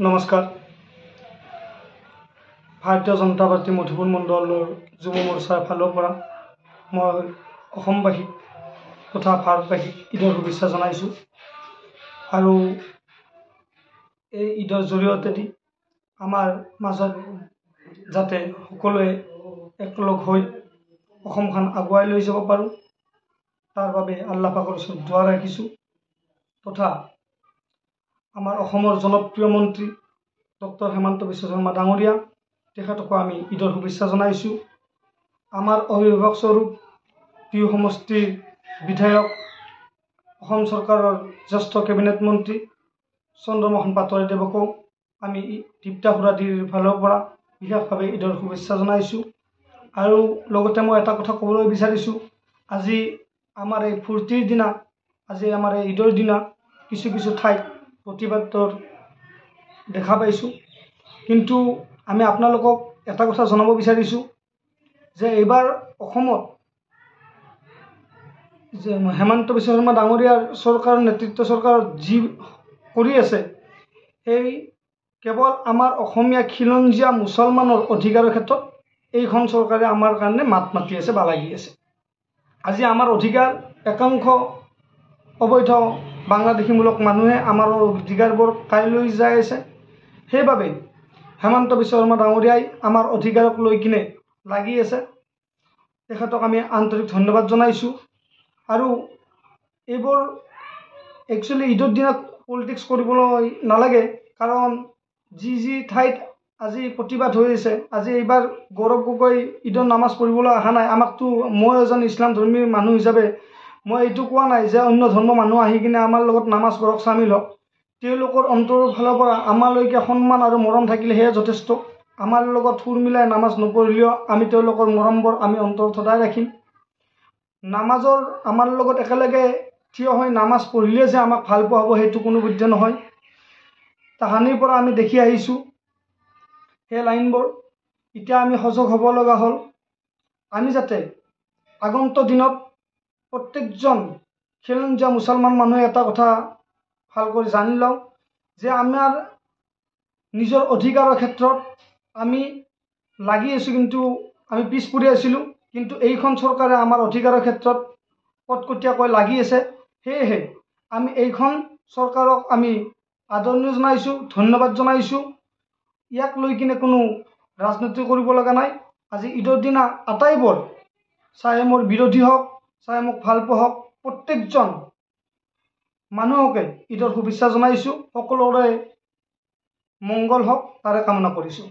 নমস্কাৰ। ভাৰতীয় জনতা পাৰ্টি মধুপুৰ মণ্ডলৰ যুৱ মৰ্চাৰ ফালৰ পৰা মই অসমবাসীক তথা ভাৰতবাসীক ঈদৰ শুভেচ্ছা জনাইছোঁ। আৰু এই ঈদৰ জৰিয়তে আমাৰ মাজত যাতে সকলোৱে একলগ হৈ অসমখন আগুৱাই লৈ যাব পাৰোঁ, তাৰ বাবে আল্লাহ পাকৰ ওচৰত দোৱা ৰাখিছোঁ। তথা আমাৰ অসমৰ জনপ্ৰিয় মন্ত্ৰী ডক্টৰ হেমন্ত বিশ্ব শৰ্মা ডাঙৰীয়া, তেখেতকো আমি ঈদৰ শুভেচ্ছা জনাইছোঁ। আমাৰ অভিভাৱক স্বৰূপ টিহু সমষ্টিৰ বিধায়ক, অসম চৰকাৰৰ জ্যেষ্ঠ কেবিনেট মন্ত্ৰী চন্দ্ৰমোহন পাটোৱাৰীদেৱকো আমি দীপ্তা সুৰাদিৰ ফালৰ পৰা বিশেষভাৱে ঈদৰ শুভেচ্ছা জনাইছোঁ। আৰু লগতে মই এটা কথা ক'বলৈ বিচাৰিছোঁ, আজি আমাৰ এই ফূৰ্তিৰ দিনা, আজি আমাৰ এই ঈদৰ দিনা কিছু কিছু ঠাইত প্ৰতিবাদৰ দেখা পাইছোঁ। কিন্তু আমি আপোনালোকক এটা কথা জনাব বিচাৰিছোঁ যে এইবাৰ অসমত যে হেমন্ত বিশ্ব শৰ্মা ডাঙৰীয়াৰ চৰকাৰৰ নেতৃত্ব চৰকাৰত যি কৰি আছে, সেই কেৱল আমাৰ অসমীয়া খিলঞ্জীয়া মুছলমানৰ অধিকাৰৰ ক্ষেত্ৰত এইখন চৰকাৰে আমাৰ কাৰণে মাত মাতি আছে বা লাগি আছে। আজি আমাৰ অধিকাৰ একাংশ অবৈধ বাংলাদেশীমূলক মানুহে আমাৰ অধিকাৰবোৰ কাই লৈ যাই আছে। সেইবাবে হেমন্ত বিশ্ব শৰ্মা ডাঙৰীয়াই আমাৰ অধিকাৰক লৈ কিনে লাগি আছে। তেখেতক আমি আন্তৰিক ধন্যবাদ জনাইছোঁ। আৰু এইবোৰ একচুৱেলি ঈদৰ দিনা পলিটিক্স কৰিবলৈ নালাগে, কাৰণ যি যি ঠাইত আজি প্ৰতিবাদ হৈ আছে, আজি এইবাৰ গৌৰৱ গগৈ ঈদৰ নামাজ পঢ়িবলৈ অহা নাই। আমাকতো, মই এজন ইছলাম ধৰ্মী মানুহ হিচাপে মই এইটো কোৱা নাই যে অন্য ধৰ্মৰ মানুহ আহি কিনে আমাৰ লগত নামাজ পঢ়ক, চামিল হওক। তেওঁলোকৰ অন্তৰৰ ফালৰ পৰা আমালৈকে সন্মান আৰু মৰম থাকিলে সেয়া যথেষ্ট। আমাৰ লগত সুৰ মিলাই নামাজ নপঢ়িলেও আমি তেওঁলোকৰ মৰমবোৰ আমি অন্তৰত সদায় ৰাখিম। নামাজৰ আমাৰ লগত একেলগে থিয় হৈ নামাজ পঢ়িলে যে আমাক ভাল পোৱা হ'ব, সেইটো কোনো বুদ্ধি নহয়। তাহানিৰ পৰা আমি দেখি আহিছোঁ সেই লাইনবোৰ। এতিয়া আমি সজাগ হ'ব লগা হ'ল। আমি যাতে আগন্তুক দিনত প্ৰত্যেকজন খিলঞ্জীয়া মুছলমান মানুহে এটা কথা ভালকৈ জানি লওঁ যে আমাৰ নিজৰ অধিকাৰৰ ক্ষেত্ৰত আমি লাগি আছোঁ, কিন্তু আমি পিছ পৰি আছিলোঁ। কিন্তু এইখন চৰকাৰে আমাৰ অধিকাৰৰ ক্ষেত্ৰত কটকটীয়াকৈ লাগি আছে। সেয়েহে আমি এইখন চৰকাৰক আমি আদৰণি জনাইছোঁ, ধন্যবাদ জনাইছোঁ। ইয়াক লৈ কিনে কোনো ৰাজনীতি কৰিব লগা নাই। আজি ঈদৰ দিনা আটাইবোৰ, চাহে মোৰ বিৰোধী হওক, চাহে মোক ভাল পোৱা হওক, প্ৰত্যেকজন মানুহকে ঈদৰ শুভেচ্ছা জনাইছোঁ। সকলোৰে মংগল হওক তাৰে কামনা কৰিছোঁ।